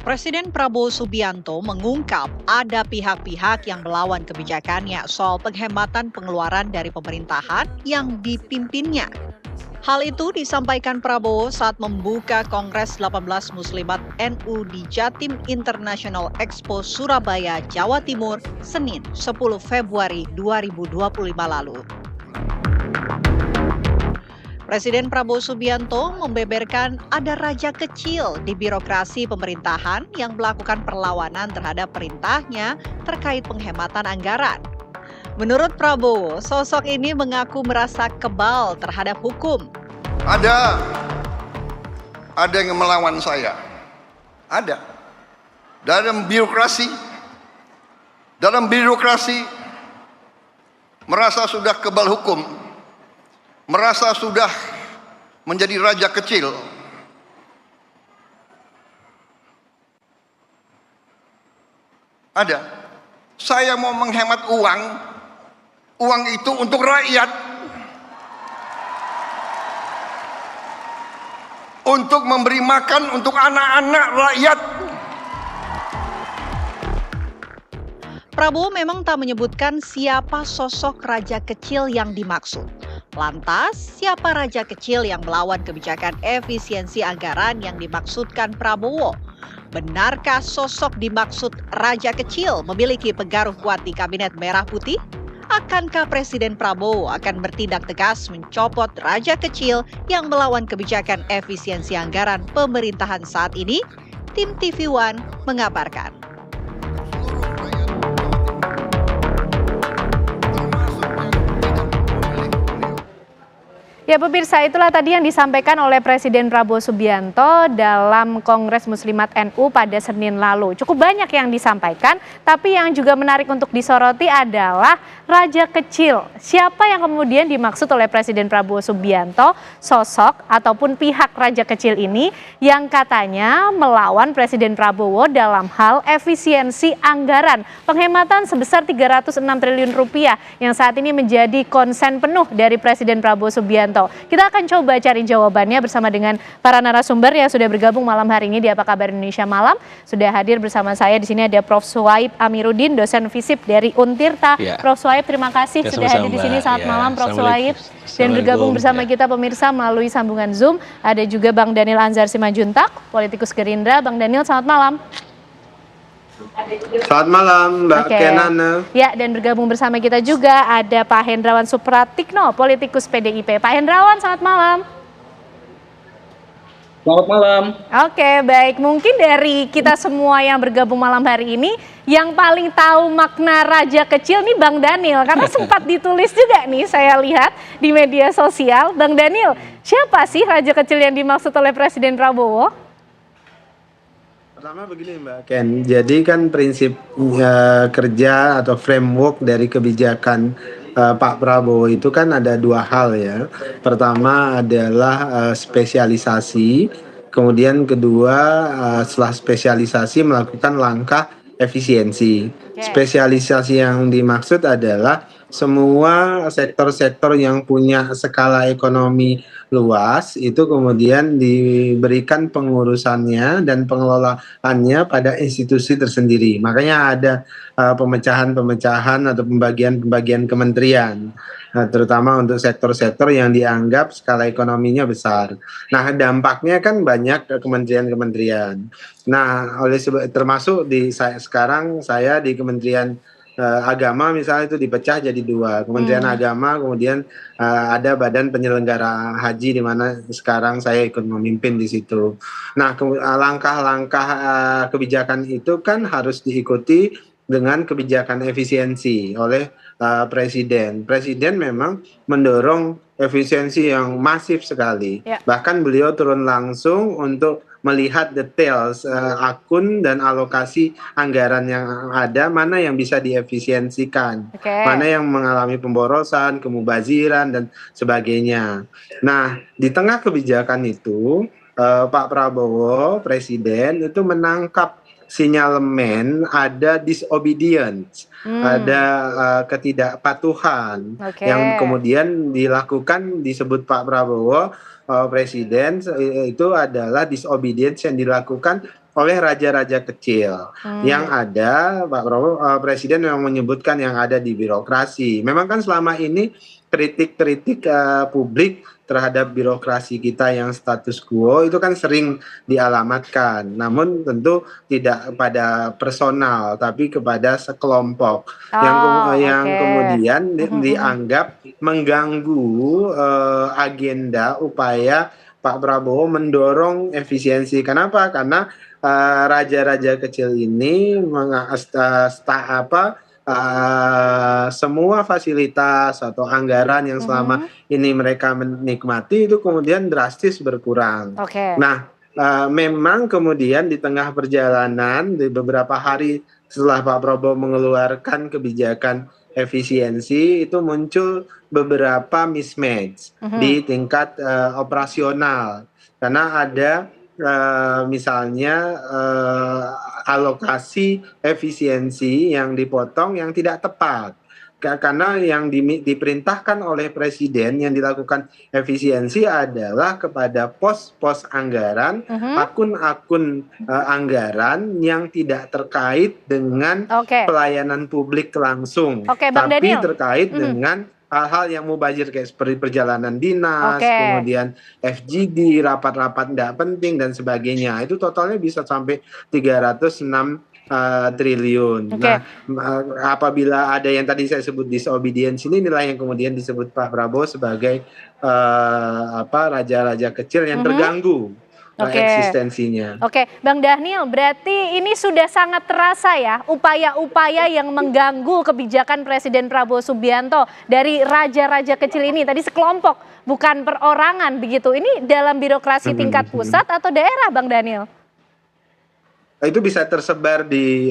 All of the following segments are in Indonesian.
Presiden Prabowo Subianto mengungkap ada pihak-pihak yang melawan kebijakannya soal penghematan pengeluaran dari pemerintahan yang dipimpinnya. Hal itu disampaikan Prabowo saat membuka Kongres 18 Muslimat NU di Jatim International Expo Surabaya, Jawa Timur, Senin 10 Februari 2025 lalu. Presiden Prabowo Subianto membeberkan ada raja kecil di birokrasi pemerintahan yang melakukan perlawanan terhadap perintahnya terkait penghematan anggaran. Menurut Prabowo, sosok ini mengaku merasa kebal terhadap hukum. Ada yang melawan saya. Ada. Dalam birokrasi merasa sudah kebal hukum. Merasa sudah menjadi raja kecil. Ada. Saya mau menghemat uang itu untuk rakyat. Untuk memberi makan untuk anak-anak rakyat. Prabowo memang tak menyebutkan siapa sosok raja kecil yang dimaksud. Lantas, siapa raja kecil yang melawan kebijakan efisiensi anggaran yang dimaksudkan Prabowo? Benarkah sosok dimaksud raja kecil memiliki pengaruh kuat di Kabinet Merah Putih? Akankah Presiden Prabowo akan bertindak tegas mencopot raja kecil yang melawan kebijakan efisiensi anggaran pemerintahan saat ini? Tim TV One mengabarkan. Ya pemirsa, itulah tadi yang disampaikan oleh Presiden Prabowo Subianto dalam Kongres Muslimat NU pada Senin lalu. Cukup banyak yang disampaikan, tapi yang juga menarik untuk disoroti adalah raja kecil. Siapa yang kemudian dimaksud oleh Presiden Prabowo Subianto, sosok ataupun pihak raja kecil ini yang katanya melawan Presiden Prabowo dalam hal efisiensi anggaran. Penghematan sebesar 306 triliun rupiah yang saat ini menjadi konsen penuh dari Presiden Prabowo Subianto. Kita akan coba cari jawabannya bersama dengan para narasumber yang sudah bergabung malam hari ini di Apa Kabar Indonesia Malam. Sudah hadir bersama saya di sini ada Prof. Suhaib Amiruddin, dosen FISIP dari Untirta. Ya. Prof. Suhaib, terima kasih sudah hadir di sini. Selamat malam Prof. Suhaib. Dan bergabung bersama kita pemirsa melalui sambungan Zoom ada juga Bang Daniel Anzar Simanjuntak, politikus Gerindra. Bang Daniel, selamat malam. Selamat malam Mbak Kenana. Ya, dan bergabung bersama kita juga ada Pak Hendrawan Supratikno, politikus PDIP. Pak Hendrawan, selamat malam. Selamat malam. Oke, baik. Mungkin dari kita semua yang bergabung malam hari ini, yang paling tahu makna raja kecil nih Bang Daniel. Karena sempat ditulis juga nih, saya lihat di media sosial. Bang Daniel, siapa sih raja kecil yang dimaksud oleh Presiden Prabowo? Pertama begini Mbak Ken, jadi kan prinsip kerja atau framework dari kebijakan Pak Prabowo itu kan ada dua hal ya. Pertama adalah spesialisasi, kemudian kedua setelah spesialisasi melakukan langkah efisiensi. Spesialisasi yang dimaksud adalah semua sektor-sektor yang punya skala ekonomi luas itu kemudian diberikan pengurusannya dan pengelolaannya pada institusi tersendiri. Makanya ada pemecahan-pemecahan atau pembagian-pembagian kementerian, terutama untuk sektor-sektor yang dianggap skala ekonominya besar. Nah, dampaknya kan banyak ke kementerian-kementerian. Nah, termasuk sekarang saya di Kementerian Agama misalnya itu dipecah jadi dua, Kementerian Agama, kemudian ada Badan Penyelenggara Haji di mana sekarang saya ikut memimpin di situ. Nah, langkah-langkah kebijakan itu kan harus diikuti dengan kebijakan efisiensi oleh Presiden. Presiden memang mendorong efisiensi yang masif sekali. Ya. Bahkan beliau turun langsung untuk melihat details akun dan alokasi anggaran yang ada, mana yang bisa diefisiensikan, mana yang mengalami pemborosan, kemubaziran, dan sebagainya. Nah, di tengah kebijakan itu, Pak Prabowo, Presiden, itu menangkap sinyalemen ada disobedience, ada ketidakpatuhan yang kemudian dilakukan, disebut Pak Prabowo Presiden itu adalah disobedience yang dilakukan oleh raja-raja kecil. Yang ada Pak Prabowo, Presiden memang menyebutkan yang ada di birokrasi. Memang kan selama ini kritik-kritik publik terhadap birokrasi kita yang status quo itu kan sering dialamatkan, namun tentu tidak pada personal tapi kepada sekelompok yang kemudian dianggap mengganggu agenda upaya Pak Prabowo mendorong efisiensi. Kenapa? Karena raja-raja kecil ini semua fasilitas atau anggaran yang selama ini mereka menikmati itu kemudian drastis berkurang. Nah, memang kemudian di tengah perjalanan di beberapa hari setelah Pak Prabowo mengeluarkan kebijakan efisiensi itu muncul beberapa mismatch di tingkat operasional karena ada misalnya alokasi efisiensi yang dipotong yang tidak tepat karena yang diperintahkan oleh Presiden yang dilakukan efisiensi adalah kepada pos-pos anggaran, akun-akun anggaran yang tidak terkait dengan pelayanan publik langsung, tapi terkait dengan hal-hal yang mubazir kayak seperti perjalanan dinas, kemudian FGD, rapat-rapat tidak penting dan sebagainya. Itu totalnya bisa sampai 306 triliun. Nah, apabila ada yang tadi saya sebut disobedience inilah yang kemudian disebut Pak Prabowo sebagai raja-raja kecil yang terganggu eksistensinya. Bang Dhanil, berarti ini sudah sangat terasa ya upaya-upaya yang mengganggu kebijakan Presiden Prabowo Subianto dari raja-raja kecil ini. Tadi sekelompok, bukan perorangan begitu. Ini dalam birokrasi tingkat pusat atau daerah, Bang Dhanil? Itu bisa tersebar di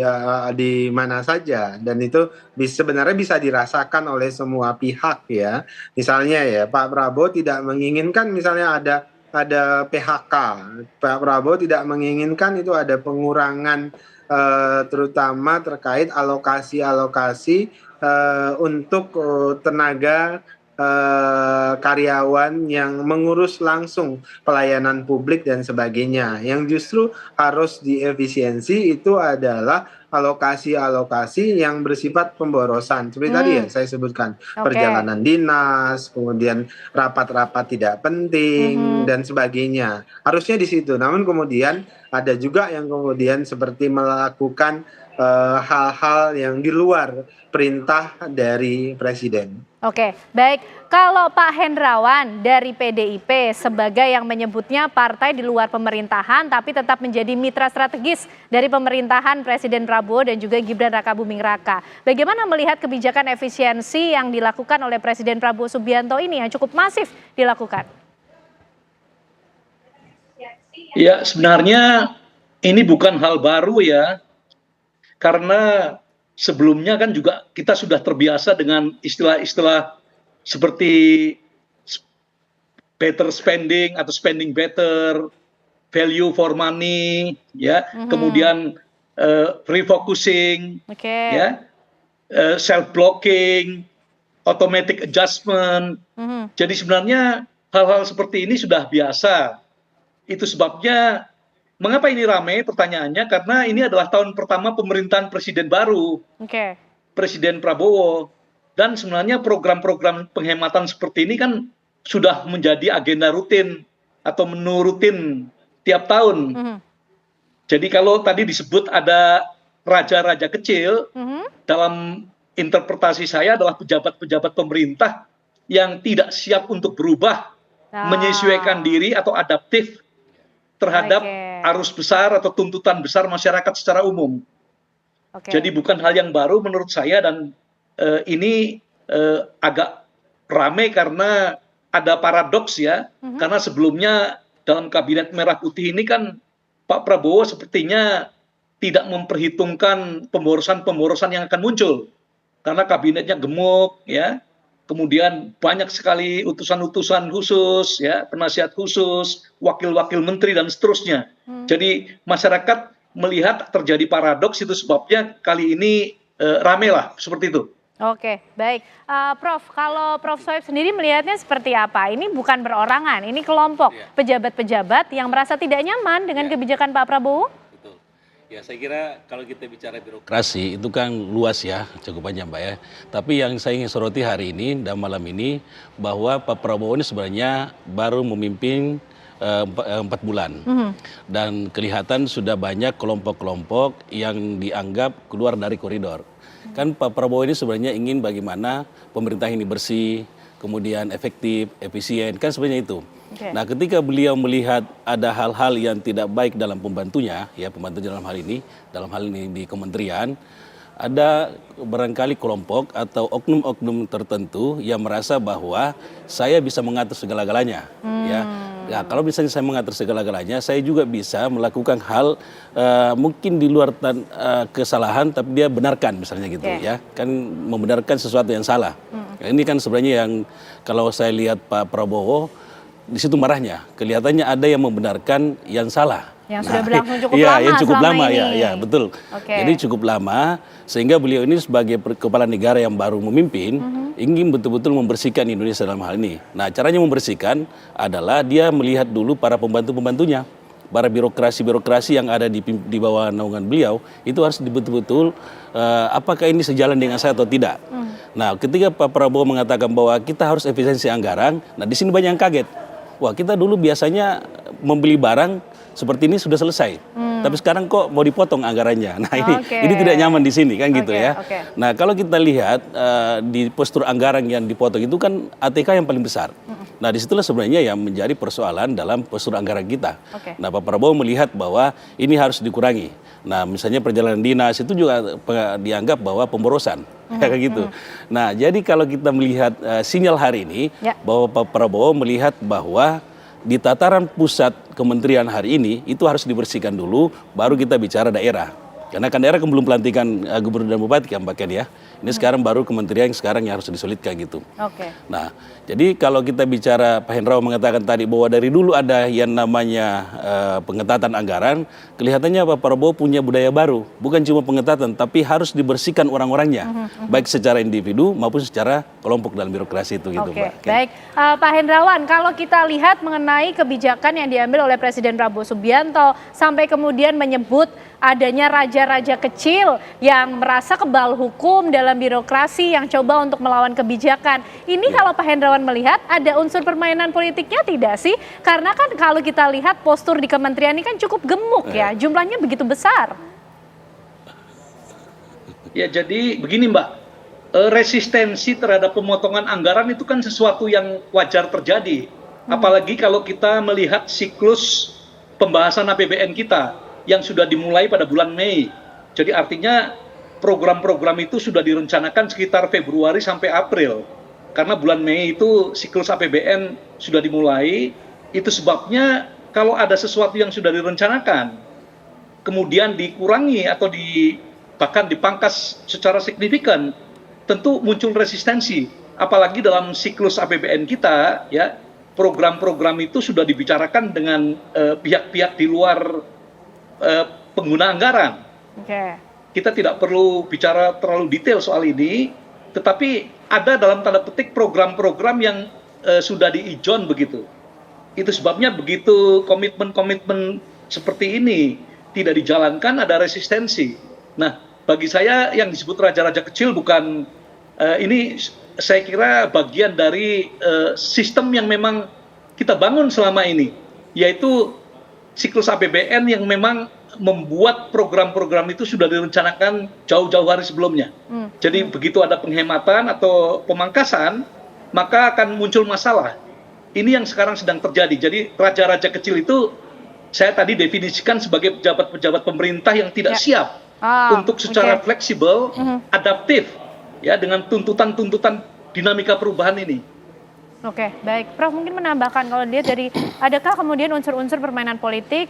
mana saja dan itu sebenarnya bisa dirasakan oleh semua pihak ya. Misalnya ya Pak Prabowo tidak menginginkan misalnya ada PHK. Pak Prabowo tidak menginginkan itu ada pengurangan terutama terkait alokasi untuk tenaga karyawan yang mengurus langsung pelayanan publik dan sebagainya. Yang justru harus diefisiensi itu adalah alokasi-alokasi yang bersifat pemborosan. Seperti tadi ya saya sebutkan perjalanan dinas, kemudian rapat-rapat tidak penting dan sebagainya. Harusnya di situ. Namun kemudian ada juga yang kemudian seperti melakukan hal-hal yang di luar perintah dari Presiden. Baik. Kalau Pak Hendrawan dari PDIP sebagai yang menyebutnya partai di luar pemerintahan tapi tetap menjadi mitra strategis dari pemerintahan Presiden Prabowo dan juga Gibran Rakabuming Raka. Bagaimana melihat kebijakan efisiensi yang dilakukan oleh Presiden Prabowo Subianto ini yang cukup masif dilakukan? Ya, sebenarnya ini bukan hal baru ya. Karena sebelumnya kan juga kita sudah terbiasa dengan istilah-istilah seperti better spending atau spending better, value for money, ya, kemudian refocusing, ya, self blocking, automatic adjustment. Jadi sebenarnya hal-hal seperti ini sudah biasa. Itu sebabnya mengapa ini ramai pertanyaannya, karena ini adalah tahun pertama pemerintahan Presiden baru, Presiden Prabowo. Dan sebenarnya program-program penghematan seperti ini kan sudah menjadi agenda rutin atau menu rutin tiap tahun. Jadi kalau tadi disebut ada raja-raja kecil, dalam interpretasi saya adalah pejabat-pejabat pemerintah yang tidak siap untuk berubah, menyesuaikan diri atau adaptif terhadap arus besar atau tuntutan besar masyarakat secara umum. Jadi bukan hal yang baru menurut saya, dan ini agak ramai karena ada paradoks ya. Karena sebelumnya dalam kabinet merah putih ini kan Pak Prabowo sepertinya tidak memperhitungkan pemborosan-pemborosan yang akan muncul. Karena kabinetnya gemuk ya. Kemudian banyak sekali utusan-utusan khusus, ya, penasihat khusus, wakil-wakil menteri dan seterusnya. Jadi masyarakat melihat terjadi paradoks, itu sebabnya kali ini rame lah seperti itu. Baik. Prof, kalau Prof Soeb sendiri melihatnya seperti apa? Ini bukan perorangan, ini kelompok pejabat-pejabat yang merasa tidak nyaman dengan kebijakan Pak Prabowo? Betul. Ya, saya kira kalau kita bicara birokrasi itu kan luas ya, cukup panjang Pak ya. Tapi yang saya ingin soroti hari ini dan malam ini bahwa Pak Prabowo ini sebenarnya baru memimpin 4 bulan. Dan kelihatan sudah banyak kelompok-kelompok yang dianggap keluar dari koridor. Kan Pak Prabowo ini sebenarnya ingin bagaimana pemerintah ini bersih, kemudian efektif, efisien, kan sebenarnya itu. Okay. Nah, ketika beliau melihat ada hal-hal yang tidak baik dalam pembantunya, ya pembantu dalam hal ini di kementerian, ada barangkali kelompok atau oknum-oknum tertentu yang merasa bahwa saya bisa mengatur segala-galanya, ya. Ya, kalau misalnya saya mengatur segala-galanya, saya juga bisa melakukan hal mungkin di luar kesalahan, tapi dia benarkan misalnya gitu, ya, kan membenarkan sesuatu yang salah. Nah, ini kan sebenarnya yang kalau saya lihat Pak Prabowo di situ marahnya, kelihatannya ada yang membenarkan yang salah. Yang sudah berlangsung cukup ya, lama yang cukup lama ini. ya, betul. Okay. Jadi cukup lama sehingga beliau ini sebagai kepala negara yang baru memimpin ingin betul-betul membersihkan Indonesia dalam hal ini. Nah, caranya membersihkan adalah dia melihat dulu para pembantu-pembantunya, para birokrasi-birokrasi yang ada di bawah naungan beliau itu harus betul-betul apakah ini sejalan dengan saya atau tidak. Nah, ketika Pak Prabowo mengatakan bahwa kita harus efisiensi anggaran, nah di sini banyak yang kaget. Wah, kita dulu biasanya membeli barang seperti ini sudah selesai, tapi sekarang kok mau dipotong anggarannya. Nah, ini tidak nyaman di sini kan gitu ya. Nah, kalau kita lihat di postur anggaran yang dipotong itu kan ATK yang paling besar. Nah, disitulah sebenarnya yang menjadi persoalan dalam postur anggaran kita. Nah, Pak Prabowo melihat bahwa ini harus dikurangi. Nah, misalnya perjalanan dinas itu juga dianggap bahwa pemborosan, kayak gitu. Nah, jadi kalau kita melihat sinyal hari ini, bahwa Pak Prabowo melihat bahwa di tataran pusat kementerian hari ini itu harus dibersihkan dulu, baru kita bicara daerah. Karena kan daerah kan belum pelantikan gubernur dan bupati kan bahkan ya. Ini sekarang baru kementerian yang sekarang yang harus disulitkan gitu. Nah, jadi kalau kita bicara, Pak Hendrawan mengatakan tadi bahwa dari dulu ada yang namanya pengetatan anggaran, kelihatannya Pak Prabowo punya budaya baru. Bukan cuma pengetatan, tapi harus dibersihkan orang-orangnya. Baik secara individu maupun secara kelompok dalam birokrasi itu gitu Pak. Baik, Pak Hendrawan, kalau kita lihat mengenai kebijakan yang diambil oleh Presiden Prabowo Subianto sampai kemudian menyebut adanya raja-raja kecil yang merasa kebal hukum dalam birokrasi yang coba untuk melawan kebijakan. Ini kalau Pak Hendrawan melihat ada unsur permainan politiknya tidak sih? Karena kan kalau kita lihat postur di kementerian ini kan cukup gemuk ya, jumlahnya begitu besar. Ya, jadi begini Mbak, resistensi terhadap pemotongan anggaran itu kan sesuatu yang wajar terjadi. Apalagi kalau kita melihat siklus pembahasan APBN kita yang sudah dimulai pada bulan Mei. Jadi artinya program-program itu sudah direncanakan sekitar Februari sampai April. Karena bulan Mei itu siklus APBN sudah dimulai. Itu sebabnya kalau ada sesuatu yang sudah direncanakan, kemudian dikurangi atau bahkan dipangkas secara signifikan, tentu muncul resistensi. Apalagi dalam siklus APBN kita, ya, program-program itu sudah dibicarakan dengan pihak-pihak di luar pengguna anggaran. Kita tidak perlu bicara terlalu detail soal ini, tetapi ada dalam tanda petik program-program yang sudah diijon begitu. Itu sebabnya begitu komitmen-komitmen seperti ini tidak dijalankan, ada resistensi. Nah, bagi saya yang disebut raja-raja kecil bukan ini, saya kira bagian dari sistem yang memang kita bangun selama ini, yaitu siklus APBN yang memang membuat program-program itu sudah direncanakan jauh-jauh hari sebelumnya. Jadi begitu ada penghematan atau pemangkasan, maka akan muncul masalah. Ini yang sekarang sedang terjadi. Jadi raja-raja kecil itu saya tadi definisikan sebagai pejabat-pejabat pemerintah yang tidak siap untuk secara fleksibel, adaptif, ya, dengan tuntutan-tuntutan dinamika perubahan ini. Oke, baik. Prof mungkin menambahkan kalau dia dari adakah kemudian unsur-unsur permainan politik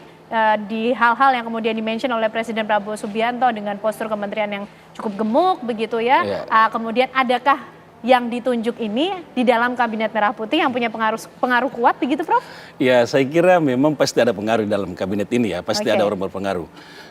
di hal-hal yang kemudian dimention oleh Presiden Prabowo Subianto dengan postur kementerian yang cukup gemuk begitu ya. Kemudian adakah yang ditunjuk ini di dalam Kabinet Merah Putih yang punya pengaruh kuat begitu Prof? Ya, saya kira memang pasti ada pengaruh dalam kabinet ini ya, pasti ada orang berpengaruh.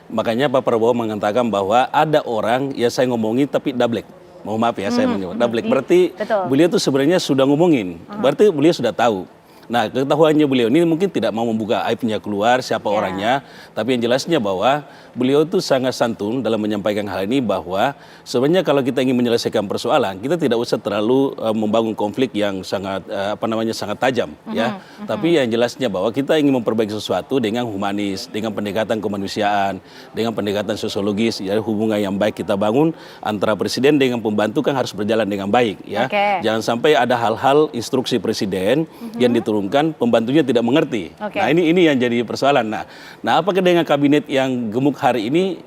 Makanya Pak Prabowo mengatakan bahwa ada orang ya saya ngomongin tapi dablek. Mohon maaf ya saya menyebut dablek. Berarti beliau tuh sebenarnya sudah ngomongin. Berarti beliau sudah tahu. Nah, ketahuannya beliau ini mungkin tidak mau membuka aibnya keluar, siapa orangnya, tapi yang jelasnya bahwa beliau itu sangat santun dalam menyampaikan hal ini, bahwa sebenarnya kalau kita ingin menyelesaikan persoalan, kita tidak usah terlalu membangun konflik yang sangat sangat tajam, ya. Tapi yang jelasnya bahwa kita ingin memperbaiki sesuatu dengan humanis, dengan pendekatan kemanusiaan, dengan pendekatan sosiologis, ya, hubungan yang baik kita bangun antara presiden dengan pembantu kan harus berjalan dengan baik, ya. Jangan sampai ada hal-hal instruksi presiden yang diturunkan pembantunya tidak mengerti. Nah, ini yang jadi persoalan. Nah, apakah dengan kabinet yang gemuk hari ini,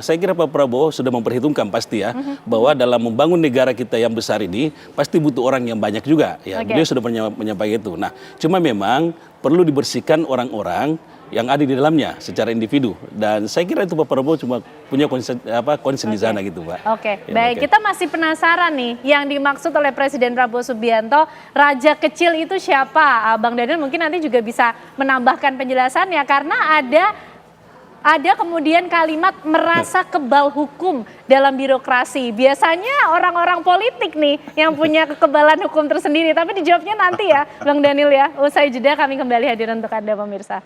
saya kira Pak Prabowo sudah memperhitungkan pasti, ya, bahwa dalam membangun negara kita yang besar ini pasti butuh orang yang banyak juga, ya. Beliau sudah menyampaikan itu. Nah, cuma memang perlu dibersihkan orang-orang yang ada di dalamnya secara individu, dan saya kira itu Pak Prabowo cuma punya konsen di sana gitu, Pak. Baik, kita masih penasaran nih yang dimaksud oleh Presiden Prabowo Subianto raja kecil itu siapa? Bang Daniel mungkin nanti juga bisa menambahkan penjelasannya, karena ada kemudian kalimat merasa kebal hukum dalam birokrasi. Biasanya orang-orang politik nih yang punya kekebalan hukum tersendiri, tapi dijawabnya nanti ya Bang Daniel, ya. Usai jeda kami kembali hadir untuk Anda pemirsa.